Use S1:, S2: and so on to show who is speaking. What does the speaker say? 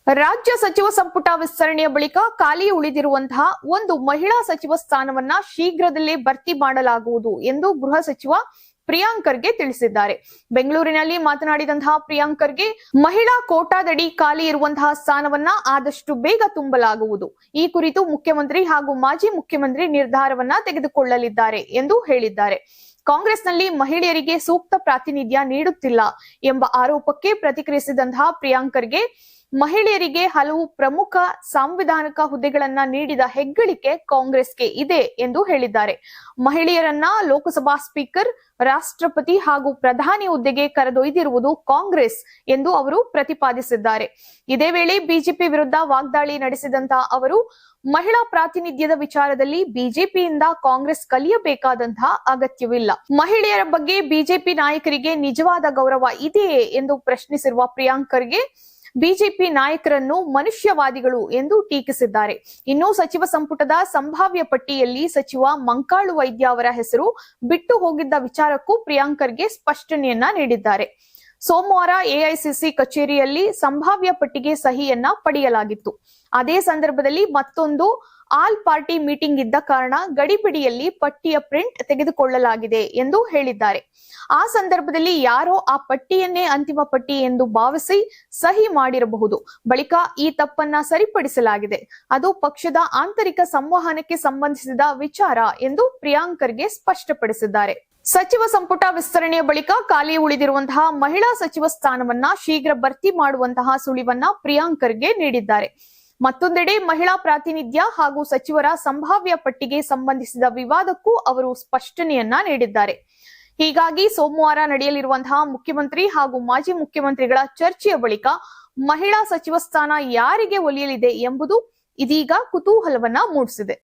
S1: ರಾಜ್ಯ ಸಚಿವ ಸಂಪುಟ ವಿಸ್ತರಣೆಯ ಬಳಿಕ ಖಾಲಿ ಉಳಿದಿರುವಂತಹ ಒಂದು ಮಹಿಳಾ ಸಚಿವ ಸ್ಥಾನವನ್ನ ಶೀಘ್ರದಲ್ಲೇ ಭರ್ತಿ ಮಾಡಲಾಗುವುದು ಎಂದು ಗೃಹ ಸಚಿವ ಪ್ರಿಯಾಂಕ್ ಖರ್ಗೆ ತಿಳಿಸಿದ್ದಾರೆ. ಬೆಂಗಳೂರಿನಲ್ಲಿ ಮಾತನಾಡಿದಂತಹ ಪ್ರಿಯಾಂಕ್ ಖರ್ಗೆ, ಮಹಿಳಾ ಕೋಟಾದಡಿ ಖಾಲಿ ಇರುವಂತಹ ಸ್ಥಾನವನ್ನ ಆದಷ್ಟು ಬೇಗ ತುಂಬಲಾಗುವುದು. ಈ ಕುರಿತು ಮುಖ್ಯಮಂತ್ರಿ ಹಾಗೂ ಮಾಜಿ ಮುಖ್ಯಮಂತ್ರಿ ನಿರ್ಧಾರವನ್ನ ತೆಗೆದುಕೊಳ್ಳಲಿದ್ದಾರೆ ಎಂದು ಹೇಳಿದ್ದಾರೆ. ಕಾಂಗ್ರೆಸ್ನಲ್ಲಿ ಮಹಿಳೆಯರಿಗೆ ಸೂಕ್ತ ಪ್ರಾತಿನಿಧ್ಯ ನೀಡುತ್ತಿಲ್ಲ ಎಂಬ ಆರೋಪಕ್ಕೆ ಪ್ರತಿಕ್ರಿಯಿಸಿದಂತಹ ಪ್ರಿಯಾಂಕ್ ಖರ್ಗೆ, ಮಹಿಳೆಯರಿಗೆ ಹಲವು ಪ್ರಮುಖ ಸಾಂವಿಧಾನಿಕ ಹುದ್ದೆಗಳನ್ನ ನೀಡಿದ ಹೆಗ್ಗಳಿಕೆ ಕಾಂಗ್ರೆಸ್ಗೆ ಇದೆ ಎಂದು ಹೇಳಿದ್ದಾರೆ. ಮಹಿಳೆಯರನ್ನ ಲೋಕಸಭಾ ಸ್ಪೀಕರ್, ರಾಷ್ಟ್ರಪತಿ ಹಾಗೂ ಪ್ರಧಾನಿ ಹುದ್ದೆಗೆ ಕರೆದೊಯ್ದಿರುವುದು ಕಾಂಗ್ರೆಸ್ ಎಂದು ಅವರು ಪ್ರತಿಪಾದಿಸಿದ್ದಾರೆ. ಇದೇ ವೇಳೆ ಬಿಜೆಪಿ ವಿರುದ್ಧ ವಾಗ್ದಾಳಿ ನಡೆಸಿದಂತಹ ಅವರು, ಮಹಿಳಾ ಪ್ರಾತಿನಿಧ್ಯದ ವಿಚಾರದಲ್ಲಿ ಬಿಜೆಪಿಯಿಂದ ಕಾಂಗ್ರೆಸ್ ಕಲಿಯಬೇಕಾದಂತಹ ಅಗತ್ಯವಿಲ್ಲ. ಮಹಿಳೆಯರ ಬಗ್ಗೆ ಬಿಜೆಪಿ ನಾಯಕರಿಗೆ ನಿಜವಾದ ಗೌರವ ಇದೆಯೇ ಎಂದು ಪ್ರಶ್ನಿಸಿರುವ ಪ್ರಿಯಾಂಕ್ ಖರ್ಗೆ, ಬಿಜೆಪಿ ನಾಯಕರನ್ನು ಮನುಷ್ಯವಾದಿಗಳು ಎಂದು ಟೀಕಿಸಿದ್ದಾರೆ. ಇನ್ನು ಸಚಿವ ಸಂಪುಟದ ಸಂಭಾವ್ಯ ಪಟ್ಟಿಯಲ್ಲಿ ಸಚಿವ ಮಂಕಾಳು ವೈದ್ಯ ಅವರ ಹೆಸರು ಬಿಟ್ಟು ಹೋಗಿದ್ದ ವಿಚಾರಕ್ಕೂ ಪ್ರಿಯಾಂಕ್ ಖರ್ಗೆ ಸ್ಪಷ್ಟನೆಯನ್ನ ನೀಡಿದ್ದಾರೆ. ಸೋಮವಾರ ಎಐಸಿಸಿ ಕಚೇರಿಯಲ್ಲಿ ಸಂಭಾವ್ಯ ಪಟ್ಟಿಗೆ ಸಹಿಯನ್ನ ಪಡೆಯಲಾಗಿತ್ತು. ಅದೇ ಸಂದರ್ಭದಲ್ಲಿ ಮತ್ತೊಂದು ಆಲ್ ಪಾರ್ಟಿ ಮೀಟಿಂಗ್ ಇದ್ದ ಕಾರಣ ಗಡಿಬಿಡಿಯಲ್ಲಿ ಪಟ್ಟಿಯ ಪ್ರಿಂಟ್ ತೆಗೆದುಕೊಳ್ಳಲಾಗಿದೆ ಎಂದು ಹೇಳಿದ್ದಾರೆ. ಆ ಸಂದರ್ಭದಲ್ಲಿ ಯಾರೋ ಆ ಪಟ್ಟಿಯನ್ನೇ ಅಂತಿಮ ಪಟ್ಟಿ ಎಂದು ಭಾವಿಸಿ ಸಹಿ ಮಾಡಿರಬಹುದು. ಬಳಿಕ ಈ ತಪ್ಪನ್ನ ಸರಿಪಡಿಸಲಾಗಿದೆ. ಅದು ಪಕ್ಷದ ಆಂತರಿಕ ಸಂವಹನಕ್ಕೆ ಸಂಬಂಧಿಸಿದ ವಿಚಾರ ಎಂದು ಪ್ರಿಯಾಂಕ್ ಖರ್ಗೆ ಸ್ಪಷ್ಟಪಡಿಸಿದ್ದಾರೆ. ಸಚಿವ ಸಂಪುಟ ವಿಸ್ತರಣೆಯ ಬಳಿಕ ಖಾಲಿ ಉಳಿದಿರುವಂತಹ ಮಹಿಳಾ ಸಚಿವ ಸ್ಥಾನವನ್ನ ಶೀಘ್ರ ಭರ್ತಿ ಮಾಡುವಂತಹ ಸುಳಿವನ್ನ ಪ್ರಿಯಾಂಕ್ ಖರ್ಗೆ ನೀಡಿದ್ದಾರೆ. ಮತ್ತೊಂದೆಡೆ ಮಹಿಳಾ ಪ್ರಾತಿನಿಧ್ಯ ಹಾಗೂ ಸಚಿವರ ಸಂಭಾವ್ಯ ಪಟ್ಟಿಗೆ ಸಂಬಂಧಿಸಿದ ವಿವಾದಕ್ಕೂ ಅವರು ಸ್ಪಷ್ಟನೆಯನ್ನ ನೀಡಿದ್ದಾರೆ. ಹೀಗಾಗಿ ಸೋಮವಾರ ನಡೆಯಲಿರುವಂತಹ ಮುಖ್ಯಮಂತ್ರಿ ಹಾಗೂ ಮಾಜಿ ಮುಖ್ಯಮಂತ್ರಿಗಳ ಚರ್ಚೆಯ ಬಳಿಕ ಮಹಿಳಾ ಸಚಿವ ಸ್ಥಾನ ಯಾರಿಗೆ ಒಲಿಯಲಿದೆ ಎಂಬುದು ಇದೀಗ ಕುತೂಹಲವನ್ನ ಮೂಡಿಸಿದೆ.